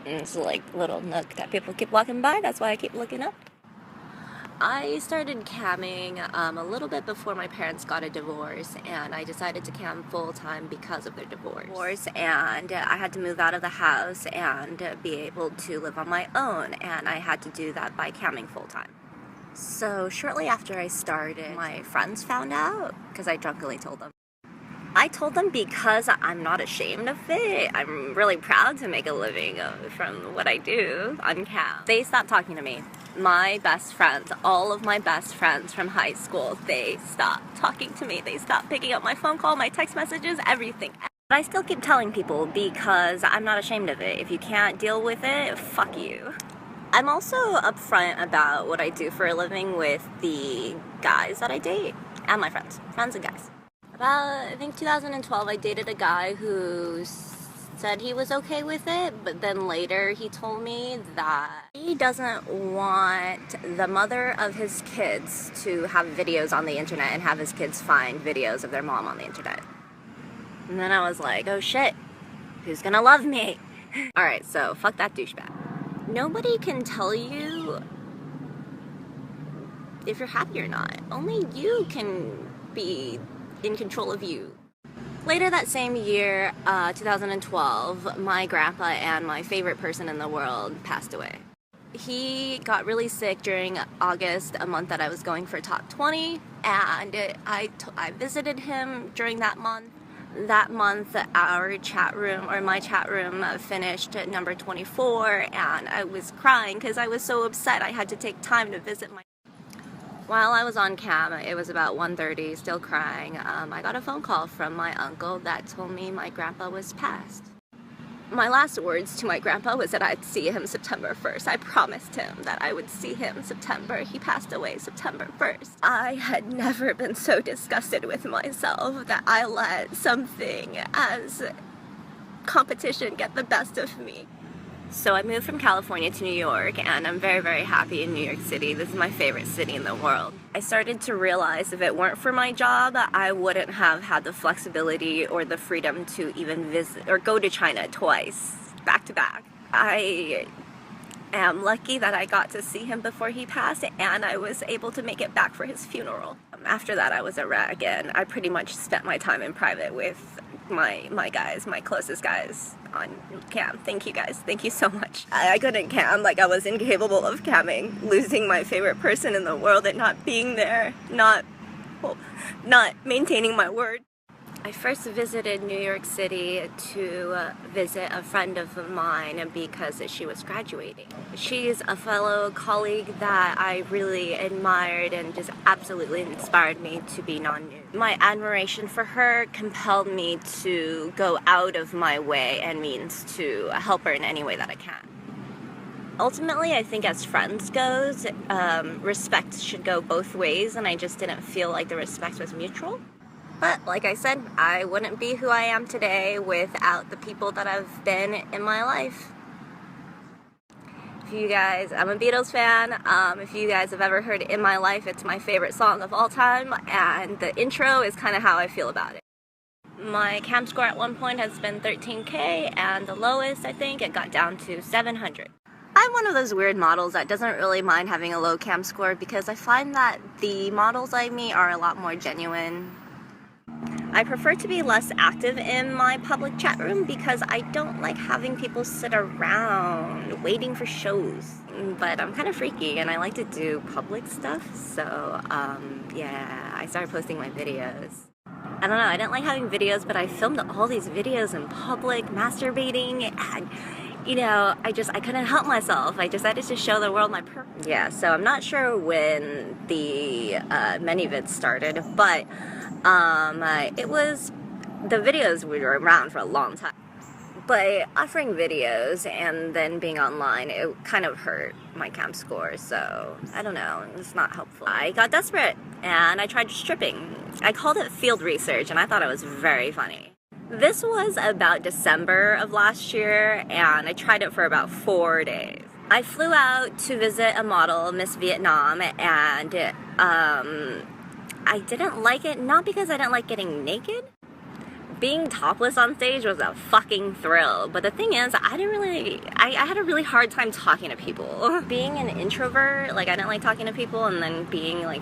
It's like a little nook that people keep walking by. That's why I keep looking up. I started camming a little bit before my parents got a divorce, and I decided to cam full-time because of their divorce. And I had to move out of the house and be able to live on my own, and I had to do that by camming full-time. So shortly after I started, my friends found out because I drunkenly told them. I told them because I'm not ashamed of it. I'm really proud to make a living from what I do on cam. They stopped talking to me. My best friends, all of my best friends from high school, they stopped talking to me. They stopped picking up my phone call, my text messages, everything. But I still keep telling people because I'm not ashamed of it. If you can't deal with it, fuck you. I'm also upfront about what I do for a living with the guys that I date and my friends and guys. About, I think 2012, I dated a guy who said he was okay with it, but then later he told me that he doesn't want the mother of his kids to have videos on the internet and have his kids find videos of their mom on the internet. And then I was like, oh shit, who's gonna love me? Alright, so fuck that douchebag. Nobody can tell you if you're happy or not. Only you can be in control of you. Later that same year, 2012, my grandpa and my favorite person in the world passed away. He got really sick during August, a month that I was going for top 20, and I visited him during that month. That month, our chat room, or my chat room, finished at number 24, and I was crying because I was so upset I had to take time to visit my. While I was on cam, it was about 1:30, still crying, I got a phone call from my uncle that told me my grandpa was passed. My last words to my grandpa was that I'd see him September 1st. I promised him that I would see him September. He passed away September 1st. I had never been so disgusted with myself that I let something as competition get the best of me. So I moved from California to New York, and I'm very, very happy in New York City. This is my favorite city in the world. I started to realize if it weren't for my job, I wouldn't have had the flexibility or the freedom to even visit or go to China twice, back to back. I am lucky that I got to see him before he passed, and I was able to make it back for his funeral. After that, I was a rat again. I pretty much spent my time in private with my guys, my closest guys on cam. Thank you guys. Thank you so much. I couldn't cam. Like, I was incapable of camming. Losing my favorite person in the world and not being there. Not maintaining my word. I first visited New York City to visit a friend of mine because she was graduating. She's a fellow colleague that I really admired and just absolutely inspired me to be non-nude. My admiration for her compelled me to go out of my way and means to help her in any way that I can. Ultimately, I think as friends goes, respect should go both ways, and I just didn't feel like the respect was mutual. But like I said, I wouldn't be who I am today without the people that have been in my life. If you guys, I'm a Beatles fan. If you guys have ever heard In My Life, it's my favorite song of all time, and the intro is kind of how I feel about it. My cam score at one point has been 13K, and the lowest, I think, it got down to 700. I'm one of those weird models that doesn't really mind having a low cam score because I find that the models I meet are a lot more genuine. I prefer to be less active in my public chat room because I don't like having people sit around waiting for shows. But I'm kind of freaky and I like to do public stuff, so yeah, I started posting my videos. I don't know, I didn't like having videos, but I filmed all these videos in public, masturbating, and you know, I couldn't help myself. I decided to show the world my yeah, so I'm not sure when the many-vids started, but the videos were around for a long time. But offering videos and then being online, it kind of hurt my cam score, so I don't know, it's not helpful. I got desperate and I tried stripping. I called it field research and I thought it was very funny. This was about December of last year and I tried it for about 4 days. I flew out to visit a model, Miss Vietnam, and I didn't like it, not because I didn't like getting naked, being topless on stage was a fucking thrill, but the thing is, I had a really hard time talking to people. Being an introvert, like I didn't like talking to people, and then being like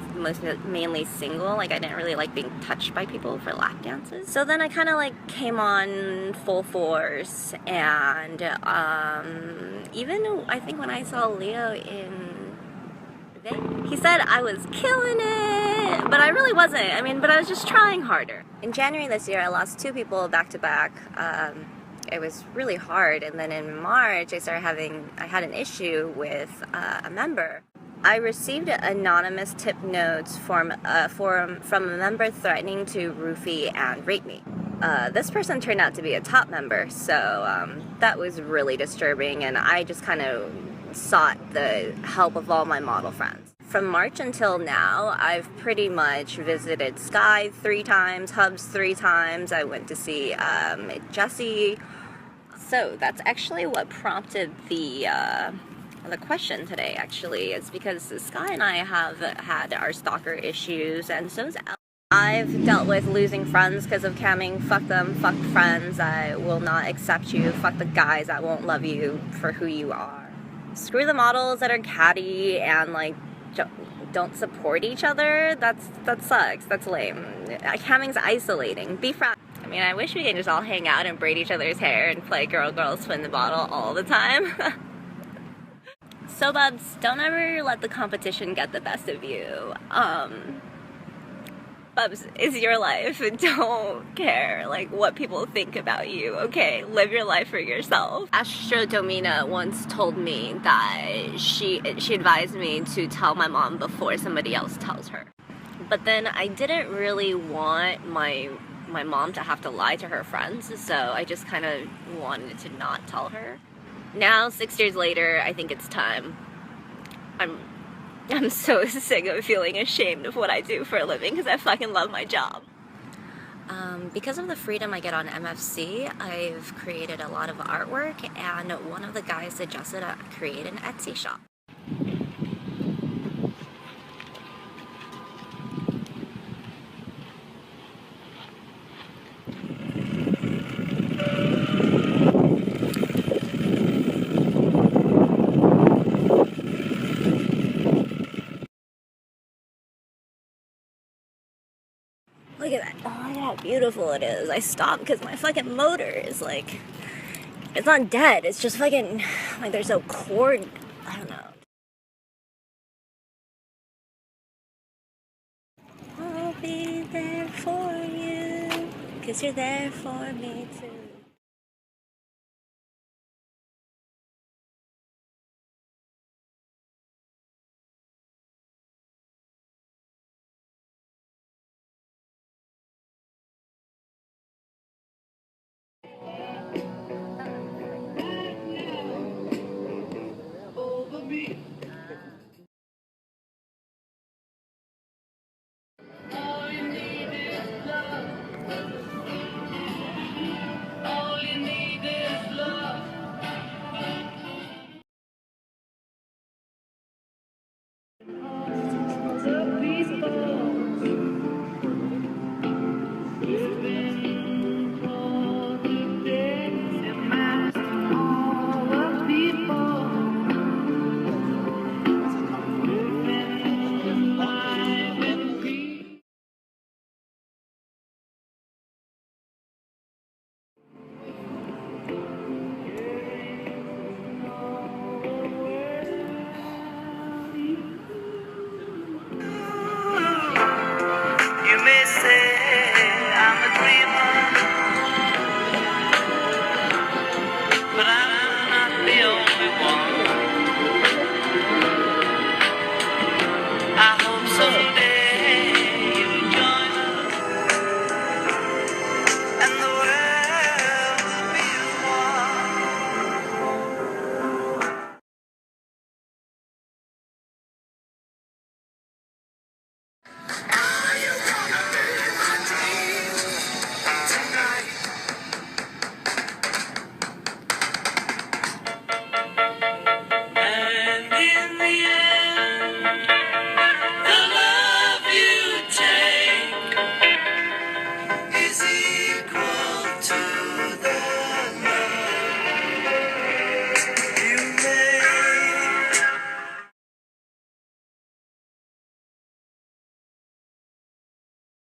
mainly single, like I didn't really like being touched by people for lap dances. So then I kind of like came on full force, and even I think when I saw Leo in he said I was killing it, but I really wasn't. I mean, but I was just trying harder. In January this year, I lost 2 people back to back. It was really hard, and then in March, I had an issue with a member. I received anonymous tip notes from a member threatening to roofie and rape me. This person turned out to be a top member, so that was really disturbing, and I just kind of sought the help of all my model friends. From March until now, I've pretty much visited Sky 3 times, Hubs 3 times. I went to see Jessie. So that's actually what prompted the question today, actually, is because Sky and I have had our stalker issues, and so's Elle. I've dealt with losing friends because of camming. Fuck them, fuck friends. I will not accept you. Fuck the guys that won't love you for who you are. Screw the models that are catty and like don't support each other. That sucks. That's lame. Camming's isolating. Be friends. I mean, I wish we could just all hang out and braid each other's hair and play girl spin the bottle all the time. So Bubs, don't ever let the competition get the best of you. Bubs, it's your life. Don't care like what people think about you, okay? Live your life for yourself. Astro Domina once told me that she advised me to tell my mom before somebody else tells her. But then I didn't really want my mom to have to lie to her friends, so I just kind of wanted to not tell her. Now, 6 years later, I think it's time. I'm so sick of feeling ashamed of what I do for a living because I fucking love my job. Because of the freedom I get on MFC, I've created a lot of artwork, and one of the guys suggested I create an Etsy shop. Look at that. Oh, look at how beautiful it is. I stopped because my fucking motor is like, it's not dead. It's just fucking, like there's no cord. I don't know. I'll be there for you, 'cause you're there for me too.